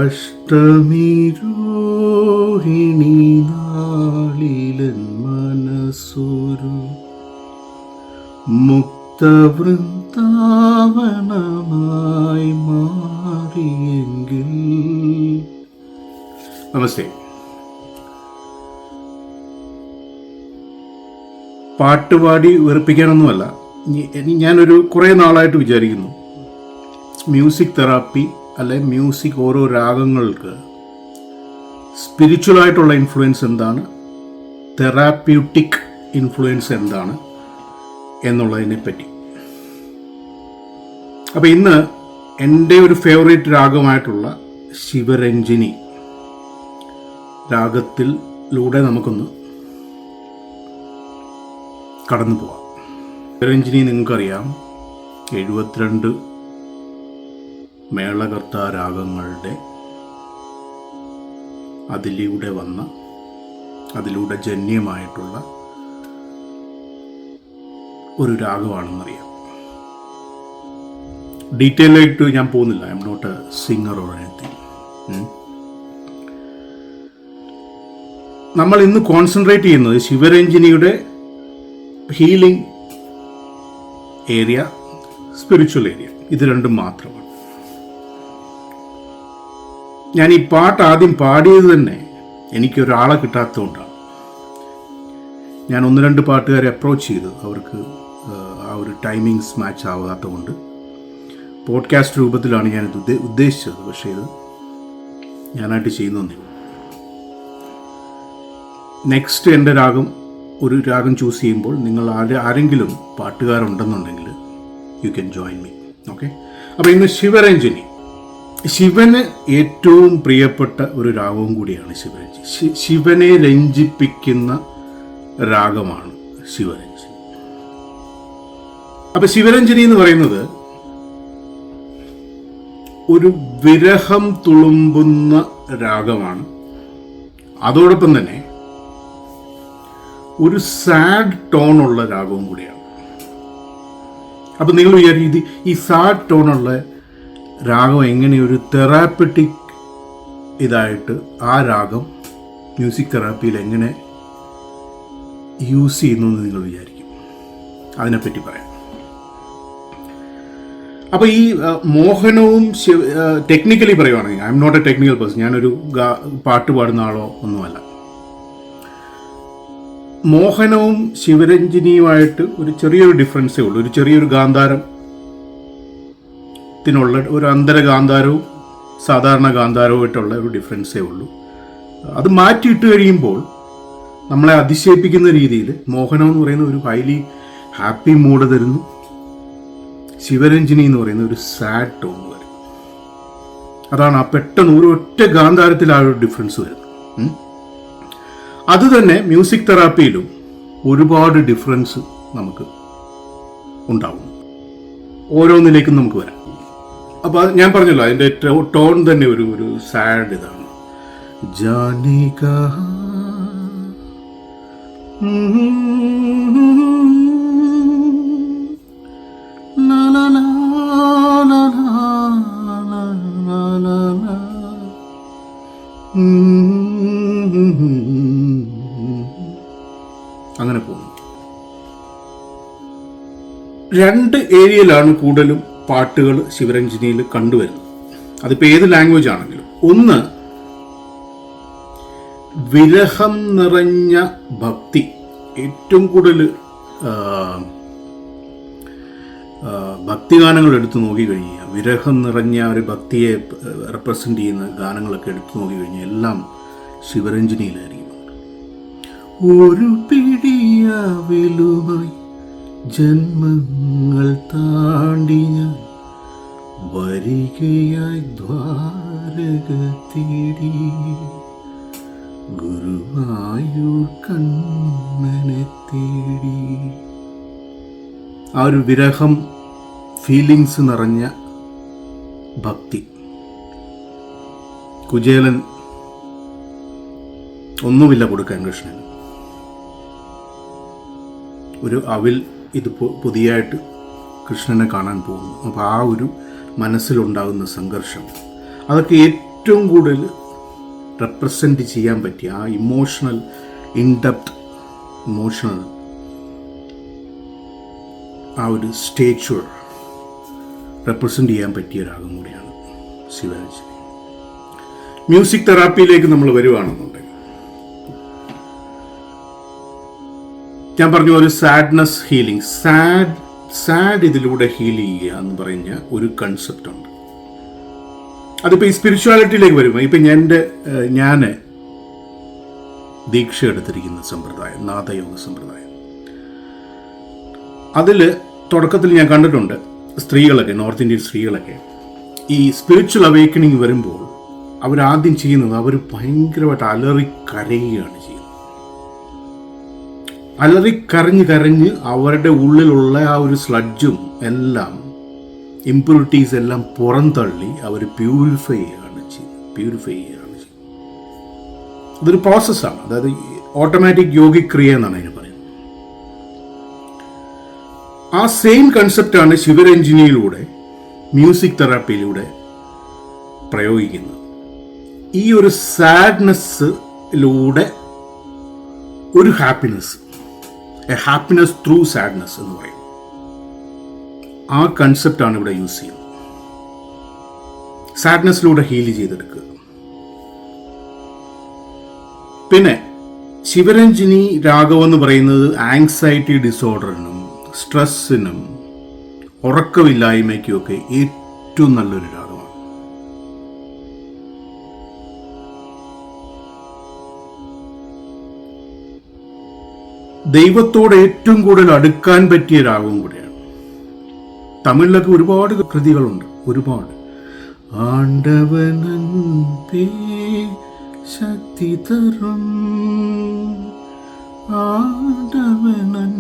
അഷ്ടമി രോഹിണി നാളിലൻ മനസ്സൊരു മുക്തവൃന്ദാവനമായി മാറിയെങ്കിൽ. നമസ്തേ. പാട്ടുപാടി വെറുപ്പിക്കാനൊന്നുമല്ല. ഞാനൊരു കുറേ നാളായിട്ട് വിചാരിക്കുന്നു, മ്യൂസിക് തെറാപ്പി അല്ലെ മ്യൂസിക് ഓരോ രാഗങ്ങൾക്ക് സ്പിരിച്വലായിട്ടുള്ള ഇൻഫ്ലുവൻസ് എന്താണ്, തെറാപ്യൂട്ടിക് ഇൻഫ്ലുവൻസ് എന്താണ് എന്നുള്ളതിനെ പറ്റി. അപ്പോൾ ഇന്ന് എൻ്റെ ഒരു ഫേവറേറ്റ് രാഗമായിട്ടുള്ള ശിവരഞ്ജിനി രാഗത്തിലൂടെ നമുക്കൊന്ന് കടന്നു പോവാം. ശിവരഞ്ജിനി നിങ്ങൾക്കറിയാം, 72 മേളകർത്ത രാഗങ്ങളുടെ അതിലൂടെ ജന്യമായിട്ടുള്ള ഒരു രാഗമാണെന്നറിയാം. ഡീറ്റെയിൽ ആയിട്ട് ഞാൻ പോകുന്നില്ല. I'm not a singer or anything. നമ്മൾ ഇന്ന് കോൺസെൻട്രേറ്റ് ചെയ്യുന്നത് ശിവരഞ്ജിനിയുടെ ഹീലിംഗ് ഏരിയ, സ്പിരിച്വൽ ഏരിയ, ഇത് രണ്ടും മാത്രമാണ്. ഞാൻ ഈ പാട്ട് ആദ്യം പാടിയത് തന്നെ എനിക്കൊരാളെ കിട്ടാത്തതുകൊണ്ടാണ്. ഞാൻ 1-2 പാട്ടുകാരെ അപ്രോച്ച് ചെയ്തു, അവർക്ക് ആ ഒരു ടൈമിങ്സ് മാച്ച് ആവാത്തതുകൊണ്ട് പോഡ്കാസ്റ്റ് രൂപത്തിലാണ് ഞാനിത് ഉദ്ദേശിച്ചത്. പക്ഷേ ഇത് ഞാനായിട്ട് ചെയ്യുന്നൊന്നില്ല. നെക്സ്റ്റ് എൻ്റെ ഒരു രാഗം ചൂസ് ചെയ്യുമ്പോൾ നിങ്ങൾ ആരെങ്കിലും പാട്ടുകാരുണ്ടെന്നുണ്ടെങ്കിൽ you can join me. Okay. അപ്പോൾ ഇന്ന് ശിവരഞ്ജിനി, ശിവന് ഏറ്റവും പ്രിയപ്പെട്ട ഒരു രാഗവും കൂടിയാണ് ശിവരഞ്ജിനി. ശിവനെ രഞ്ജിപ്പിക്കുന്ന രാഗമാണ് ശിവരഞ്ജിനി. അപ്പോൾ ശിവരഞ്ജിനി എന്ന് പറയുന്നത് ഒരു വിരഹം തുളുമ്പുന്ന രാഗമാണ്. അതോടൊപ്പം തന്നെ ഒരു സാഡ് ടോണുള്ള രാഗവും കൂടിയാണ്. അപ്പം നിങ്ങൾ വിചാരിക്കും, ഈ സാഡ് ടോണുള്ള രാഗം എങ്ങനെ ഒരു തെറാപ്പറ്റിക് ഇതായിട്ട് ആ രാഗം മ്യൂസിക് തെറാപ്പിയിൽ എങ്ങനെ യൂസ് ചെയ്യുന്നു എന്ന് നിങ്ങൾ വിചാരിക്കും. അതിനെപ്പറ്റി പറയാം. അപ്പോൾ ഈ മോഹനവും ടെക്നിക്കലി പറയുവാണെങ്കിൽ, I'm not a technical person, ഞാനൊരു പാട്ട് പാടുന്ന ആളോ ഒന്നുമല്ല. മോഹനവും ശിവരഞ്ജിനിയുമായിട്ട് ഒരു ചെറിയൊരു ഡിഫറൻസേ ഉള്ളൂ. ഒരു ചെറിയൊരു ഗാന്ധാരത്തിനുള്ള ഒരു അന്തര ഗാന്ധാരവും സാധാരണ ഗാന്ധാരവുമായിട്ടുള്ള ഒരു ഡിഫറൻസേ ഉള്ളൂ. അത് മാറ്റിയിട്ട് കഴിയുമ്പോൾ നമ്മളെ അതിശയിപ്പിക്കുന്ന രീതിയിൽ മോഹനം എന്ന് പറയുന്ന ഒരു ഹൈലി ഹാപ്പി മൂഡ് തരുന്നു. ശിവരഞ്ജിനി എന്ന് പറയുന്ന ഒരു സാഡ് ടോൺ വരും. അതാണ് ആ പെട്ടെന്ന് ഒരു ഒറ്റ ഗാന്ധാരത്തിൽ ആ ഒരു ഡിഫറൻസ് വരുന്നത്. അത് തന്നെ മ്യൂസിക് തെറാപ്പിയിലും ഒരുപാട് ഡിഫറൻസ് നമുക്ക് ഉണ്ടാവും. ഓരോന്നിലേക്കും നമുക്ക് വരാം. അപ്പോൾ ഞാൻ പറഞ്ഞല്ലോ, അതിൻ്റെ ടോൺ തന്നെ ഒരു സാഡ് ഇതാണ്. ജാനിക അങ്ങനെ പോകുന്നു. 2 ഏരിയയിലാണ് കൂടുതലും പാട്ടുകൾ ശിവരഞ്ജിനിയിൽ കണ്ടുവരുന്നത്. അതിപ്പോൾ ഏത് ലാംഗ്വേജ് ആണെങ്കിലും. ഒന്ന്, വിരഹം നിറഞ്ഞ ഭക്തി. ഏറ്റവും കൂടുതൽ ഭക്തിഗാനങ്ങൾ എടുത്തു നോക്കിക്കഴിഞ്ഞാൽ, വിരഹം നിറഞ്ഞ ഒരു ഭക്തിയെ റെപ്രസെൻ്റ് ചെയ്യുന്ന ഗാനങ്ങളൊക്കെ എടുത്തു നോക്കിക്കഴിഞ്ഞാൽ എല്ലാം ശിവരഞ്ജിനിയിലായിരിക്കും. ഒരു പിടിയാവിലുമായി ജന്മങ്ങൾ താണ്ടി ഞാൻ വരികയായി ദ്വാരക തേടി, ഗുരുവായൂർ കണ്ണനെ തേടി. ആ ഒരു വിരഹം ഫീലിങ്സ് നിറഞ്ഞ ഭക്തി. കുചേലൻ ഒന്നുമില്ല കൊടുക്കാൻ കൃഷ്ണന്. ഒരു അവിൽ ഇത് പുതിയായിട്ട് കൃഷ്ണനെ കാണാൻ പോകുന്നു. അപ്പോൾ ആ ഒരു മനസ്സിലുണ്ടാകുന്ന സംഘർഷം, അതൊക്കെ ഏറ്റവും കൂടുതൽ റെപ്രസെൻ്റ് ചെയ്യാൻ പറ്റിയ ആ ഇമോഷണൽ, ഇൻഡെപ്ത് ഇമോഷണൽ ആ ഒരു സ്റ്റേച്വർ റെപ്രസെൻ്റ് ചെയ്യാൻ പറ്റിയ രാഗം കൂടിയാണ് ശിവരഞ്ജിനി. മ്യൂസിക് തെറാപ്പിയിലേക്ക് നമ്മൾ വരുവാണെന്നുണ്ടെങ്കിൽ, ഞാൻ പറഞ്ഞു ഒരു സാഡ്നെസ് ഹീലിംഗ്, സാഡ് ഇതിലൂടെ ഹീൽ ചെയ്യുക എന്ന് പറഞ്ഞ ഒരു കൺസെപ്റ്റ് ഉണ്ട്. അതിപ്പോൾ ഈ സ്പിരിച്വാലിറ്റിയിലേക്ക് വരുമ്പോൾ, ഇപ്പം ഞാൻ ദീക്ഷ എടുത്തിരിക്കുന്ന സമ്പ്രദായം, നാദയോഗ സമ്പ്രദായം, അതിൽ തുടക്കത്തിൽ ഞാൻ കണ്ടിട്ടുണ്ട് സ്ത്രീകളൊക്കെ, നോർത്ത് ഇന്ത്യൻ സ്ത്രീകളൊക്കെ ഈ സ്പിരിച്വൽ അവേക്കണിങ് വരുമ്പോൾ അവരാദ്യം ചെയ്യുന്നത് അവർ ഭയങ്കരമായിട്ട് അലറിക്കരയുകയാണ് ചെയ്യുന്നത്. അലറിക്കരഞ്ഞ് അവരുടെ ഉള്ളിലുള്ള ആ ഒരു സ്ലഡ്ജും എല്ലാം, ഇംപ്യൂരിറ്റീസ് എല്ലാം പുറന്തള്ളി അവർ പ്യൂരിഫൈ ചെയ്യുകയാണ് ചെയ്യുന്നത്. അതൊരു പ്രോസസ്സാണ്. അതായത് ഓട്ടോമാറ്റിക് യോഗിക്രിയ എന്നാണ് അതിന് പറയുന്നത്. ആ സെയിം കൺസെപ്റ്റാണ് ശിവരഞ്ജിനിയിലൂടെ, മ്യൂസിക് തെറാപ്പിയിലൂടെ പ്രയോഗിക്കുന്നത്. ഈ ഒരു സാഡ്നെസ്സിലൂടെ ഒരു happiness, A happiness through sadness എന്ന് പറയും. ആ കൺസെപ്റ്റാണ് ഇവിടെ യൂസ് ചെയ്യുന്നത്. സാഡ്നെസ്സിലൂടെ ഹീൽ ചെയ്തെടുക്കുക. പിന്നെ ശിവരഞ്ജിനി രാഗം എന്ന് പറയുന്നത് ആങ്സൈറ്റി ഡിസോർഡറിനും സ്ട്രെസ്സിനും ഉറക്കമില്ലായ്മയ്ക്കുമൊക്കെ ഏറ്റവും നല്ലൊരു രാഗമാണ്. ദൈവത്തോട് ഏറ്റവും കൂടുതൽ അടുക്കാൻ പറ്റിയ രാഗവും കൂടിയാണ്. തമിഴിലൊക്കെ ഒരുപാട് കൃതികളുണ്ട്, ഒരുപാട്. ആണ്ടവനൻപേ ശക്തി തരും, ആണ്ടവനൻപേ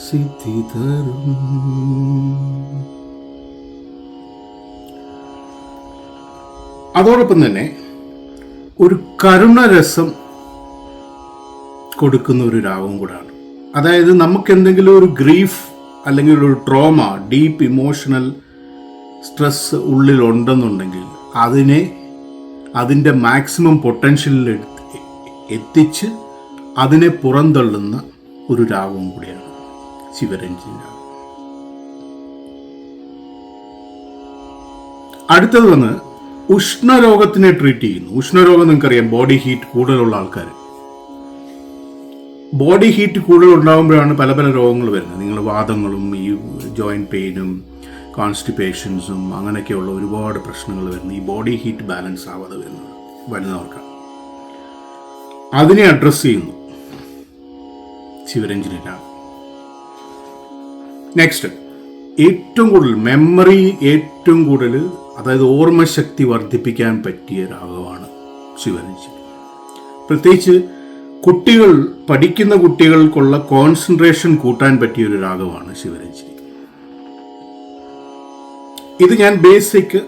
സിദ്ധി തരും. അതോടൊപ്പം തന്നെ ഒരു കരുണരസം കൊടുക്കുന്ന ഒരു രാഗവും കൂടാണ്. അതായത് നമുക്ക് എന്തെങ്കിലും ഒരു ഗ്രീഫ് അല്ലെങ്കിൽ ഒരു ട്രോമ, ഡീപ്പ് ഇമോഷണൽ സ്ട്രെസ് ഉള്ളിലുണ്ടെന്നുണ്ടെങ്കിൽ അതിൻ്റെ മാക്സിമം പൊട്ടൻഷ്യലിൽ എത്തിച്ച് അതിനെ പുറന്തള്ളുന്ന ഒരു രാഗവും കൂടിയാണ് ശിവരഞ്ജിനി രാഗം. അടുത്തത് വന്ന് ഉഷ്ണരോഗത്തിനെ ട്രീറ്റ് ചെയ്യുന്നു. ഉഷ്ണരോഗം നിങ്ങൾക്കറിയാം, ബോഡി ഹീറ്റ് കൂടുതലുള്ള ആൾക്കാർ. ബോഡി ഹീറ്റ് കൂടുതൽ ഉണ്ടാകുമ്പോഴാണ് പല പല രോഗങ്ങൾ വരുന്നത്. നിങ്ങൾ വാദങ്ങളും ഈ ജോയിൻറ്റ് പെയിനും കോൺസ്റ്റിപ്പേഷൻസും അങ്ങനെയൊക്കെയുള്ള ഒരുപാട് പ്രശ്നങ്ങൾ വരുന്നത് ഈ ബോഡി ഹീറ്റ് ബാലൻസ് ആവാതെ വരുന്നവർക്കാണ്. അതിനെ അഡ്രസ്സ് ചെയ്യുന്നു ശിവരഞ്ജിനി രാഗം. നെക്സ്റ്റ്, ഏറ്റവും കൂടുതൽ മെമ്മറി, ഏറ്റവും കൂടുതൽ അതായത് ഓർമ്മശക്തി വർദ്ധിപ്പിക്കാൻ പറ്റിയ രാഗമാണ് ശിവരഞ്ജിനി. പ്രത്യേകിച്ച് പഠിക്കുന്ന കുട്ടികൾക്കുള്ള കോൺസെൻട്രേഷൻ കൂട്ടാൻ പറ്റിയൊരു രാഗമാണ് ശിവരഞ്ജിനി. ഇത് ഞാൻ ബേസിക്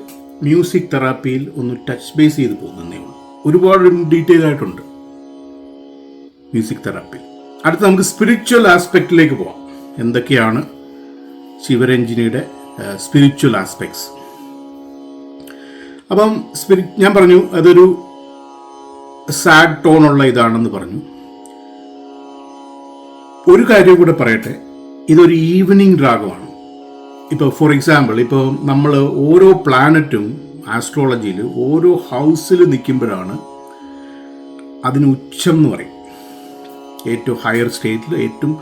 മ്യൂസിക് തെറാപ്പിയിൽ ഒന്ന് ടച്ച് ബേസ് ചെയ്ത് പോകുന്നതേ ഉള്ളൂ. ഒരുപാട് ഡീറ്റെയിൽ ആയിട്ടുണ്ട് മ്യൂസിക് തെറാപ്പിയിൽ. അടുത്ത് നമുക്ക് സ്പിരിച്വൽ ആസ്പെക്റ്റിലേക്ക് പോകാം. എന്തൊക്കെയാണ് ശിവരഞ്ജിനിയുടെ സ്പിരിച്വൽ ആസ്പെക്ട്സ്? അപ്പം ഞാൻ പറഞ്ഞു അതൊരു സാഡ് ടോണുള്ള ഇതാണെന്ന് പറഞ്ഞു. ഒരു കാര്യം കൂടെ പറയട്ടെ, ഇതൊരു ഈവനിങ് രാഗമാണ്. ഇപ്പോൾ ഫോർ എക്സാമ്പിൾ, ഇപ്പോൾ നമ്മൾ ഓരോ പ്ലാനറ്റും ആസ്ട്രോളജിയിൽ ഓരോ ഹൗസിൽ നിൽക്കുമ്പോഴാണ് അതിന് ഉച്ചം എന്ന് പറയും. ഏറ്റവും ഹയർ സ്റ്റേറ്റിൽ ഏറ്റവും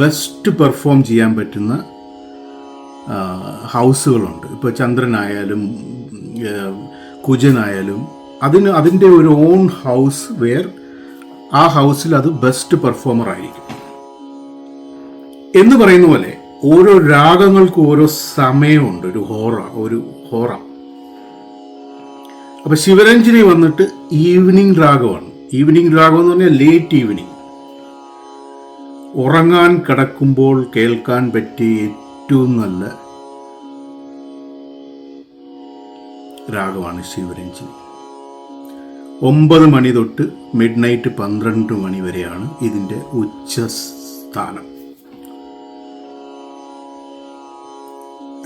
ബെസ്റ്റ് പെർഫോം ചെയ്യാൻ പറ്റുന്ന ഹൗസുകളുണ്ട്. ഇപ്പോൾ ചന്ദ്രനായാലും കുജനായാലും അതിൻ്റെ ഒരു ഓൺ ഹൗസ് വെയർ ആ ഹൗസിൽ അത് ബെസ്റ്റ് പെർഫോമർ ആയിരിക്കും എന്ന് പറയുന്ന പോലെ ഓരോ രാഗങ്ങൾക്കും ഓരോ സമയമുണ്ട്, ഒരു ഹോറ. അപ്പൊ ശിവരഞ്ജിനി വന്നിട്ട് ഈവനിങ് രാഗമാണ്. ഈവനിങ് രാഗം എന്ന് പറഞ്ഞാൽ ലേറ്റ് ഈവനിങ്, ഉറങ്ങാൻ കിടക്കുമ്പോൾ കേൾക്കാൻ പറ്റിയ ഏറ്റവും നല്ല രാഗമാണ് ശിവരഞ്ജിനി. 9 മണി തൊട്ട് മിഡ് നൈറ്റ് 12 മണി വരെയാണ് ഇതിൻ്റെ ഉച്ചസ്ഥാനം.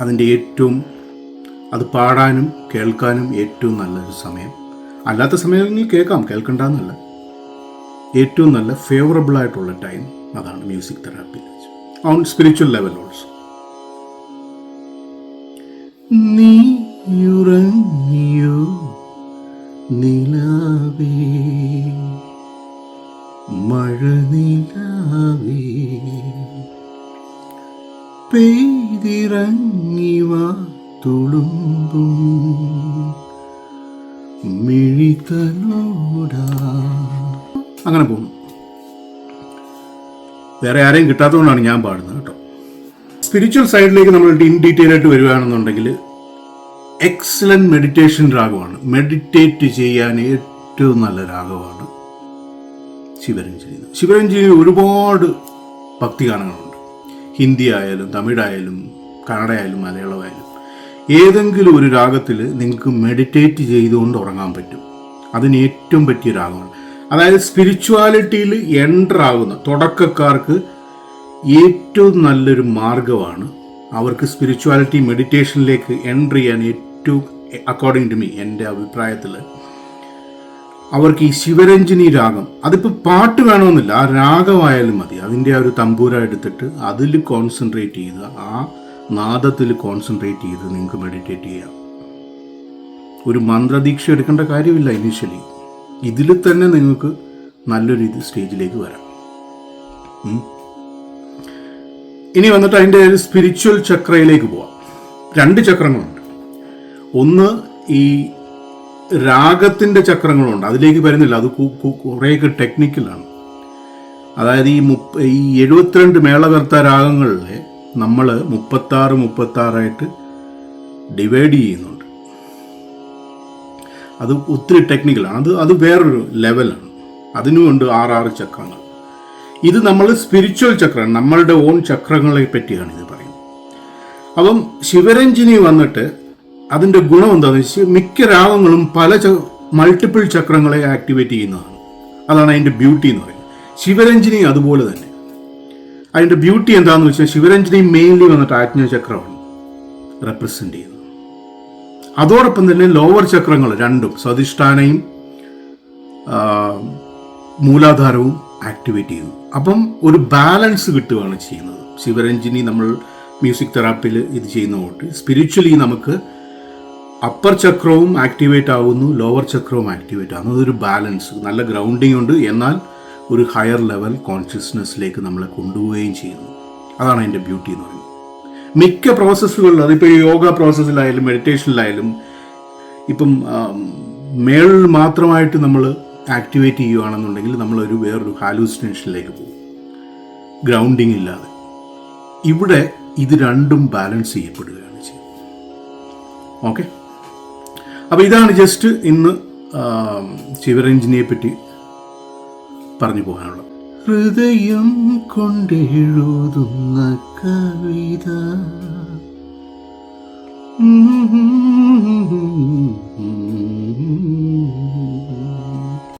അതിൻ്റെ ഏറ്റവും അത് പാടാനും കേൾക്കാനും ഏറ്റവും നല്ലൊരു സമയം. അല്ലാത്ത സമയങ്ങളിൽ കേൾക്കണ്ടെന്നല്ല, ഏറ്റവും നല്ല ഫേവറബിൾ ആയിട്ടുള്ള ടൈം അതാണ് music therapy on spiritual level also. നീയുറങ്ങിയോ നിലാവേ മഴ നിലാവേ പെയ്തിറങ്ങിവാ തുളുമ്പും മിഴിതലോടാ. അങ്ങനെ പോകുന്നു. വേറെ ആരെയും കിട്ടാത്തതുകൊണ്ടാണ് ഞാൻ പാടുന്നത് കേട്ടോ. സ്പിരിച്വൽ സൈഡിലേക്ക് നമ്മൾ ഇൻ ഡീറ്റെയിൽ ആയിട്ട് വരികയാണെന്നുണ്ടെങ്കിൽ എക്സലൻറ്റ് മെഡിറ്റേഷൻ രാഗമാണ്. മെഡിറ്റേറ്റ് ചെയ്യാൻ ഏറ്റവും നല്ല രാഗമാണ് ശിവരഞ്ജിനി. ശിവരഞ്ജിനിയിൽ ഒരുപാട് ഭക്തിഗാനങ്ങളുണ്ട്. ഹിന്ദി ആയാലും തമിഴായാലും കന്നഡയായാലും മലയാളമായാലും ഏതെങ്കിലും ഒരു രാഗത്തിൽ നിങ്ങൾക്ക് മെഡിറ്റേറ്റ് ചെയ്തുകൊണ്ട് ഉറങ്ങാൻ പറ്റും. അതിന് ഏറ്റവും പറ്റിയ രാഗമാണ്. അതായത് സ്പിരിച്വാലിറ്റിയിൽ എൻ്റർ ആകുന്ന തുടക്കക്കാർക്ക് ഏറ്റവും നല്ലൊരു മാർഗമാണ്. അവർക്ക് സ്പിരിച്വാലിറ്റി മെഡിറ്റേഷനിലേക്ക് എൻ്റർ ചെയ്യാൻ ഏറ്റവും, അക്കോർഡിംഗ് ടു മീ, എൻ്റെ അഭിപ്രായത്തിൽ അവർക്ക് ഈ ശിവരഞ്ജിനി രാഗം, അതിപ്പോൾ പാട്ട് വേണമെന്നില്ല, ആ രാഗമായാലും മതി. അതിൻ്റെ ആ ഒരു തമ്പൂര എടുത്തിട്ട് അതിൽ കോൺസെൻട്രേറ്റ് ചെയ്ത്, ആ നാദത്തിൽ കോൺസെൻട്രേറ്റ് ചെയ്ത് നിങ്ങൾക്ക് മെഡിറ്റേറ്റ് ചെയ്യാം. ഒരു മന്ത്രദീക്ഷ എടുക്കേണ്ട കാര്യമില്ല ഇനീഷ്യലി. ഇതിൽ തന്നെ നിങ്ങൾക്ക് നല്ലൊരു സ്റ്റേജിലേക്ക് വരാം. ഇനി വന്നിട്ട് അതിൻ്റെ ഒരു സ്പിരിച്വൽ ചക്രയിലേക്ക് പോവാം. 2 ചക്രങ്ങളുണ്ട്. ഒന്ന് ഈ രാഗത്തിൻ്റെ ചക്രങ്ങളുണ്ട്, അതിലേക്ക് വരുന്നില്ല, അത് കുറേയൊക്കെ ടെക്നിക്കലാണ്. അതായത് ഈ 72 മേളകർത്ത രാഗങ്ങളിലെ നമ്മൾ 36 ഡിവൈഡ് ചെയ്യുന്നുണ്ട്. അത് ഒത്തിരി ടെക്നിക്കലാണ്. അത് വേറൊരു ലെവലാണ്. അതിനുമുണ്ട് 6 ചക്രങ്ങൾ. ഇത് നമ്മൾ സ്പിരിച്വൽ ചക്രം, നമ്മളുടെ ഓൺ ചക്രങ്ങളെ പറ്റിയാണ് ഇത് പറയുന്നത്. അപ്പം ശിവരഞ്ജിനി വന്നിട്ട് അതിൻ്റെ ഗുണം എന്താണെന്ന് വെച്ചാൽ മിക്ക രാഗങ്ങളും പല മൾട്ടിപ്പിൾ ചക്രങ്ങളെ ആക്ടിവേറ്റ് ചെയ്യുന്നതാണ്. അതാണ് അതിൻ്റെ ബ്യൂട്ടി എന്ന് പറയുന്നത്. ശിവരഞ്ജിനി അതുപോലെ തന്നെ. അതിൻ്റെ ബ്യൂട്ടി എന്താണെന്ന് വെച്ചാൽ ശിവരഞ്ജിനി മെയിൻലി വന്നിട്ട് ആജ്ഞാചക്രമാണ് റെപ്രസെൻ്റ് ചെയ്യുന്നത്. അതോടൊപ്പം തന്നെ ലോവർ ചക്രങ്ങൾ രണ്ടും, സ്വാധിഷ്ഠാനയും മൂലാധാരവും ആക്ടിവേറ്റ് ചെയ്യുന്നു. അപ്പം ഒരു ബാലൻസ് കിട്ടുകയാണ് ചെയ്യുന്നത്. ശിവരഞ്ജിനി നമ്മൾ മ്യൂസിക് തെറാപ്പിയിൽ ഇത് ചെയ്യുന്നതുകൊണ്ട് സ്പിരിച്വലി നമുക്ക് അപ്പർ ചക്രവും ആക്ടിവേറ്റ് ആകുന്നു, ലോവർ ചക്രവും ആക്ടിവേറ്റ് ആകുന്നു. അതൊരു ബാലൻസ്, നല്ല ഗ്രൗണ്ടിങ് ഉണ്ട്, എന്നാൽ ഒരു ഹയർ ലെവൽ കോൺഷ്യസ്നെസ്സിലേക്ക് നമ്മളെ കൊണ്ടുപോവുകയും ചെയ്യുന്നു. അതാണ് അതിൻ്റെ ബ്യൂട്ടി എന്ന് പറയുന്നത്. മിക്ക പ്രോസസ്സുകളിലും, അതിപ്പോൾ യോഗ പ്രോസസ്സിലായാലും മെഡിറ്റേഷനിലായാലും, ഇപ്പം മേളിൽ മാത്രമായിട്ട് നമ്മൾ ആക്ടിവേറ്റ് ചെയ്യുകയാണെന്നുണ്ടെങ്കിൽ നമ്മളൊരു വേറൊരു ഹാലൂസിനേഷനിലേക്ക് പോകും, ഗ്രൗണ്ടിങ് ഇല്ലാതെ. ഇവിടെ ഇത് രണ്ടും ബാലൻസ് ചെയ്യപ്പെടുകയാണ് ചെയ്യുന്നത്. ഓക്കെ, അപ്പോൾ ഇതാണ് ജസ്റ്റ് ഇന്ന് ശിവരഞ്ജിനിയെ പറ്റി പറഞ്ഞു പോകാനുള്ളത്. ഹൃദയം കൊണ്ടെഴുതുന്ന കവിത